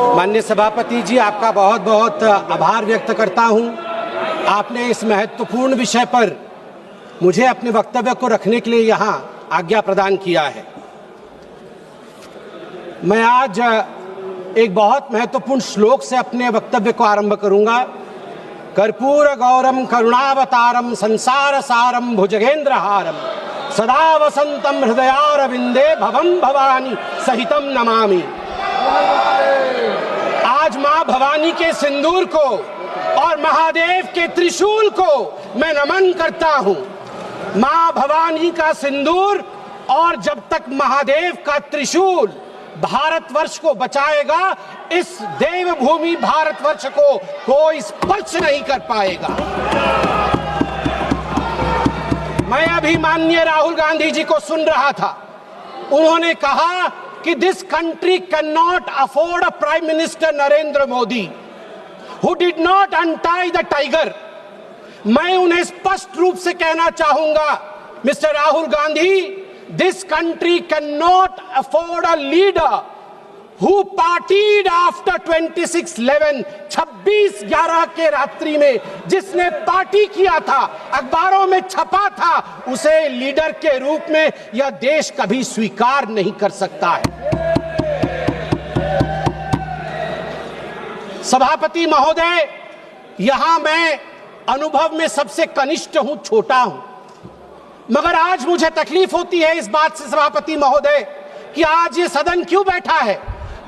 माननीय सभापति जी, आपका बहुत बहुत आभार व्यक्त करता हूं। आपने इस महत्वपूर्ण विषय पर मुझे अपने वक्तव्य को रखने के लिए यहां आज्ञा प्रदान किया है। मैं आज एक बहुत महत्वपूर्ण श्लोक से अपने वक्तव्य को आरंभ करूंगा। कर्पूर गौरम करुणावतारम संसार सारम भुजगेंद्रहारम सदा वसंतम हृदयारविंदे भवम भवानी सहितम नमामि। आज मां भवानी के सिंदूर को और महादेव के त्रिशूल को मैं नमन करता हूं। मां भवानी का सिंदूर और जब तक महादेव का त्रिशूल भारतवर्ष को बचाएगा, इस देवभूमि भारतवर्ष को कोई स्पर्श नहीं कर पाएगा। मैं अभी माननीय राहुल गांधी जी को सुन रहा था। उन्होंने कहा कि this country can not afford a prime minister Narendra Modi who did not untie the tiger. मैं उन्हें स्पष्ट रूप से कहना चाहूंगा, mister Rahul Gandhi, this country can not afford a leader who partied after 26/11 26/11 के रात्रि में जिसने पार्टी किया था, अखबारों में छपा था, उसे लीडर के रूप में यह देश कभी स्वीकार नहीं कर सकता है। सभापति महोदय, यहां मैं अनुभव में सबसे कनिष्ठ हूं, छोटा हूं, मगर आज मुझे तकलीफ होती है इस बात से सभापति महोदय कि आज ये सदन क्यों बैठा है।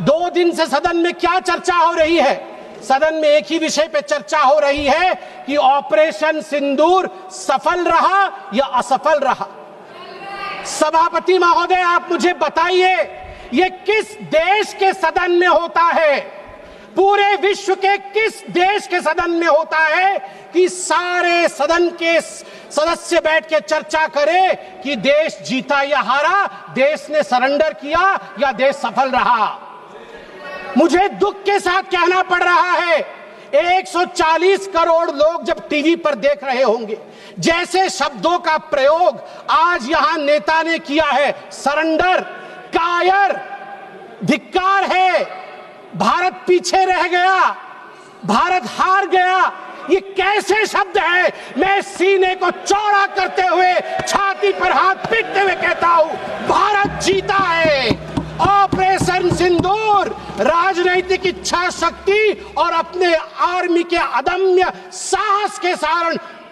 2 दिन से सदन में क्या चर्चा हो रही है? सदन में एक ही विषय पे चर्चा हो रही है कि ऑपरेशन सिंदूर सफल रहा या असफल रहा। सभापति महोदय, आप मुझे बताइए, ये किस देश के सदन में होता है? पूरे विश्व के किस देश के सदन में होता है कि सारे सदन के सदस्य बैठ के चर्चा करें कि देश जीता या हारा, देश ने सरेंडर किया या देश सफल रहा? मुझे दुख के साथ कहना पड़ रहा है, 140 करोड़ लोग जब टीवी पर देख रहे होंगे, जैसे शब्दों का प्रयोग आज यहां नेता ने किया है, सरेंडर, कायर, धिक्कार है, भारत पीछे रह गया, भारत हार गया, ये कैसे शब्द है? मैं सीने को चौड़ा करते हुए, छाती पर हाथ पीटते हुए कहता हूं, भारत जीता है। ऑपरेशन सिंदूर राजनीतिक इच्छा शक्ति और अपने आर्मी के अदम्य साहस के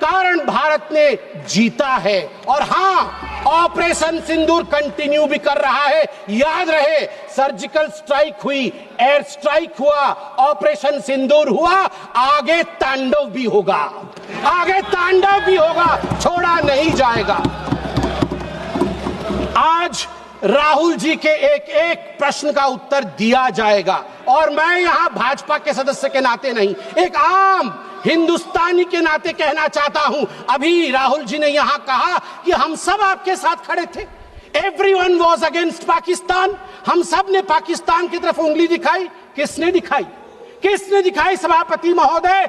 कारण भारत ने जीता है। और हां, ऑपरेशन सिंदूर कंटिन्यू भी कर रहा है। याद रहे, सर्जिकल स्ट्राइक हुई, एयर स्ट्राइक हुआ, ऑपरेशन सिंदूर हुआ, आगे तांडव भी होगा, आगे तांडव भी होगा, छोड़ा नहीं जाएगा। आज राहुल जी के एक एक प्रश्न का उत्तर दिया जाएगा और मैं यहां भाजपा के सदस्य के नाते नहीं, एक आम हिंदुस्तानी के नाते कहना चाहता हूं। अभी राहुल जी ने यहां कहा कि हम सब आपके साथ खड़े थे, एवरीवन वाज अगेंस्ट पाकिस्तान, हम सब ने पाकिस्तान की तरफ उंगली दिखाई। किसने दिखाई? किसने दिखाई सभापति महोदय?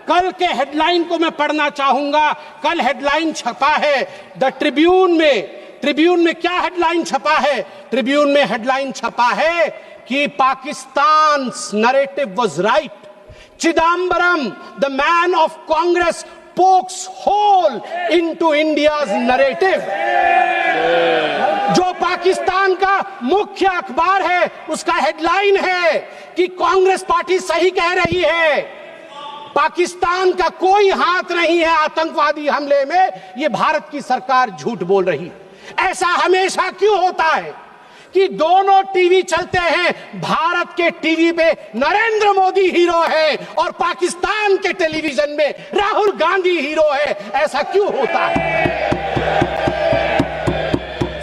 कल के हेडलाइन को मैं पढ़ना चाहूंगा। कल हेडलाइन छपा है द ट्रिब्यून में क्या हेडलाइन छपा है? ट्रिब्यून में हेडलाइन छपा है कि Pakistan narrative was right, Chidambaram the man of Congress pokes hole into India's narrative. जो पाकिस्तान का मुख्य अखबार है, उसका हेडलाइन है कि कांग्रेस पार्टी सही कह रही है, पाकिस्तान का कोई हाथ नहीं है आतंकवादी हमले में, ये भारत की सरकार झूठ बोल रही है। ऐसा हमेशा क्यों होता है कि दोनों टीवी चलते हैं, भारत के टीवी पे नरेंद्र मोदी हीरो है और पाकिस्तान के टेलीविजन में राहुल गांधी हीरो है? ऐसा क्यों होता है?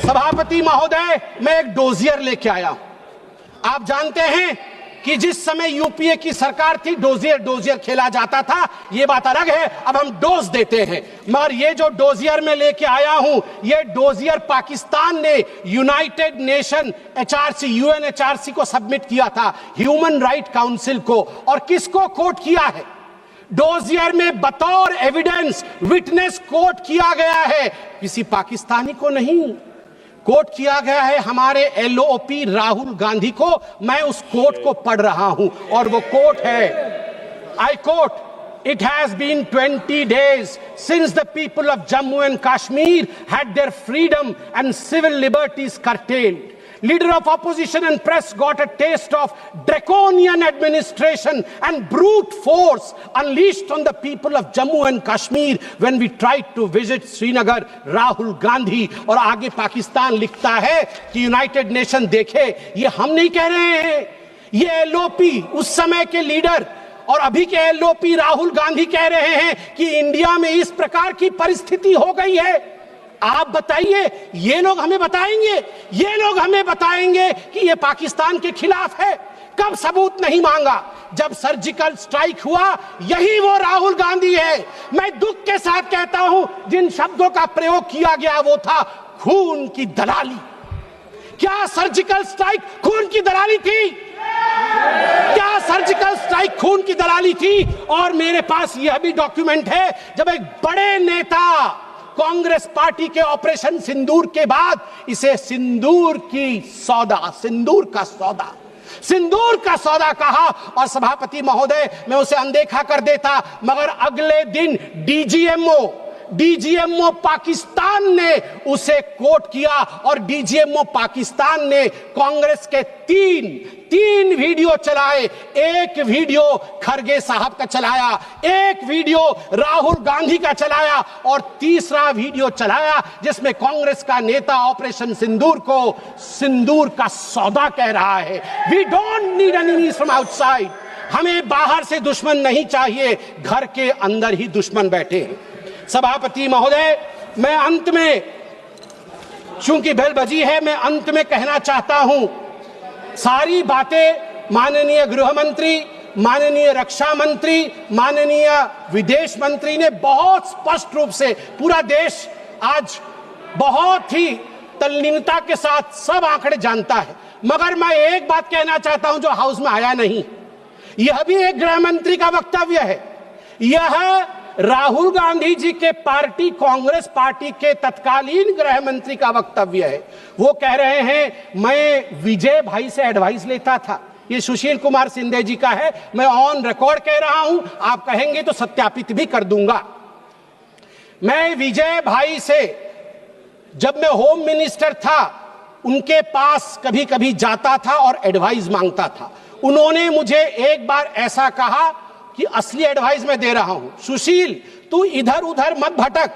सभापति महोदय, मैं एक डोजियर लेके आया हूं। आप जानते हैं कि जिस समय यूपीए की सरकार थी, डोजियर खेला जाता था, ये बात अलग है, अब हम डोज देते हैं। मगर ये जो डोजियर में लेके आया हूं, ये डोजियर पाकिस्तान ने यूनाइटेड नेशन एचआरसी, यूएनएचआरसी को सबमिट किया था, ह्यूमन राइट काउंसिल को। और किसको कोट किया है? डोजियर में बतौर एविडेंस, विटनेस कोट किया गया है, किसी पाकिस्तानी को नहीं, कोट किया गया है हमारे एलओपी राहुल गांधी को। मैं उस कोट को पढ़ रहा हूं और वो कोट है, I quote, It has been 20 days since the people of Jammu and Kashmir had their freedom and civil liberties curtailed. Leader of opposition and press got a taste of draconian administration and brute force unleashed on the people of Jammu and Kashmir when we tried to visit Srinagar. Rahul Gandhi। और आगे पाकिस्तान लिखता है कि United nation देखे, ये हम नहीं कह रहे हैं, ये एलओपी उस समय के लीडर और अभी के एलओपी राहुल गांधी कह रहे हैं कि इंडिया में इस प्रकार की परिस्थिति हो गई है। आप बताइए, ये लोग हमें बताएंगे, ये लोग हमें बताएंगे कि ये पाकिस्तान के खिलाफ है? कब सबूत नहीं मांगा? जब सर्जिकल स्ट्राइक हुआ, यही वो राहुल गांधी है। मैं दुख के साथ कहता हूं, जिन शब्दों का प्रयोग किया गया वो था खून की दलाली। क्या सर्जिकल स्ट्राइक खून की दलाली थी? क्या सर्जिकल स्ट्राइक खून की दलाली थी? और मेरे पास यह भी डॉक्यूमेंट है, जब एक बड़े नेता कांग्रेस पार्टी के ऑपरेशन सिंदूर के बाद इसे सिंदूर का सौदा कहा और सभापति महोदय मैं उसे अनदेखा कर देता, मगर अगले दिन डीजीएमओ पाकिस्तान ने उसे कोट किया और डीजीएमओ पाकिस्तान ने कांग्रेस के तीन वीडियो चलाए। एक वीडियो खरगे साहब का चलाया, एक वीडियो राहुल गांधी का चलाया और तीसरा वीडियो चलाया जिसमें कांग्रेस का नेता ऑपरेशन सिंदूर को सिंदूर का सौदा कह रहा है। We don't need enemies from outside. हमें बाहर से दुश्मन नहीं चाहिए, घर के अंदर ही दुश्मन बैठे हैं। सभापति महोदय, मैं अंत में, चूंकि बेल बजी है, मैं अंत में कहना चाहता हूं, सारी बातें माननीय गृह मंत्री, माननीय रक्षा मंत्री, माननीय विदेश मंत्री ने बहुत स्पष्ट रूप से, पूरा देश आज बहुत ही तल्लीनता के साथ सब आंकड़े जानता है, मगर मैं एक बात कहना चाहता हूं जो हाउस में आया नहीं। यह भी एक गृह मंत्री का वक्तव्य है। यह राहुल गांधी जी के पार्टी कांग्रेस पार्टी के तत्कालीन गृह मंत्री का वक्तव्य है। वो कह रहे हैं मैं विजय भाई से एडवाइस लेता था। ये सुशील कुमार सिंधे जी का है, मैं ऑन रिकॉर्ड कह रहा हूं, आप कहेंगे तो सत्यापित भी कर दूंगा। मैं विजय भाई से, जब मैं होम मिनिस्टर था, उनके पास कभी कभी जाता था और एडवाइस मांगता था। उन्होंने मुझे एक बार ऐसा कहा कि असली एडवाइस मैं दे रहा हूं, सुशील तू इधर उधर मत भटक,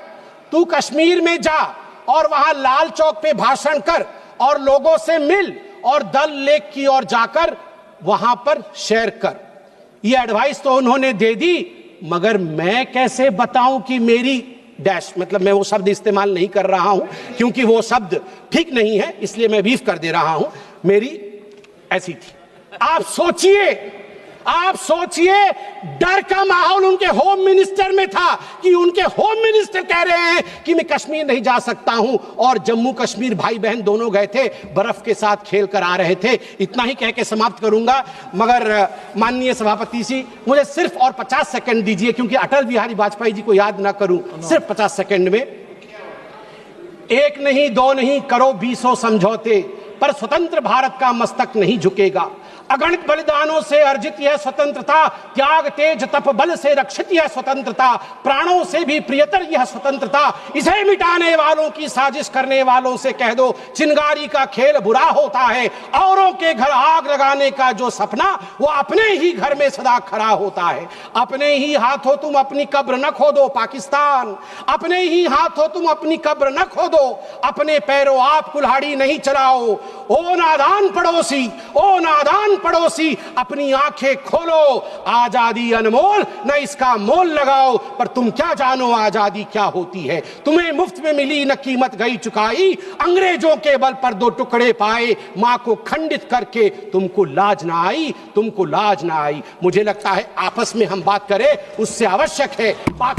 तू कश्मीर में जा और वहां लाल चौक पे भाषण कर और लोगों से मिल और दल लेक की ओर जाकर वहां पर शेयर कर। ये एडवाइस तो उन्होंने दे दी, मगर मैं कैसे बताऊं कि मेरी डैश, मतलब मैं वो शब्द इस्तेमाल नहीं कर रहा हूं क्योंकि वो शब्द ठीक नहीं है, इसलिए मैं बीफ कर दे रहा हूं, मेरी ऐसी थी। आप सोचिए डर का माहौल उनके होम मिनिस्टर में था कि उनके होम मिनिस्टर कह रहे हैं कि मैं कश्मीर नहीं जा सकता हूं, और जम्मू कश्मीर भाई बहन दोनों गए थे, बर्फ के साथ खेल कर आ रहे थे। इतना ही कह के समाप्त करूंगा, मगर माननीय सभापति जी मुझे सिर्फ और 50 सेकंड दीजिए, क्योंकि अटल बिहारी वाजपेयी जी को याद ना करूं सिर्फ 50 सेकंड में। एक नहीं दो नहीं करो 20 समझौते, पर स्वतंत्र भारत का मस्तक नहीं झुकेगा। अगणित बलिदानों से अर्जित यह स्वतंत्रता, त्याग तेज तप बल से रक्षित यह स्वतंत्रता, प्राणों से भी प्रियतर यह स्वतंत्रता। इसे मिटाने वालों की साजिश करने वालों से कह दो, चिंगारी का खेल बुरा होता है। औरों के घर आग लगाने का जो सपना, वो अपने ही घर में सदा खड़ा होता है। अपने ही हाथों तुम अपनी कब्र न खोदो पाकिस्तान, अपने ही हाथों तुम अपनी कब्र न खोदो, अपने पैरों आप कुल्हाड़ी नहीं चलाओ। ओ नादान पड़ोसी, अपनी आंखें खोलो, आजादी अनमोल, न इसका मोल लगाओ। पर तुम क्या जानो आजादी क्या होती है? तुम्हें मुफ्त में मिली न कीमत गई चुकाई, अंग्रेजों के बल पर 2 टुकड़े पाए, मां को खंडित करके तुमको लाज ना आई। मुझे लगता है आपस में हम बात करें, उससे आवश्यक है।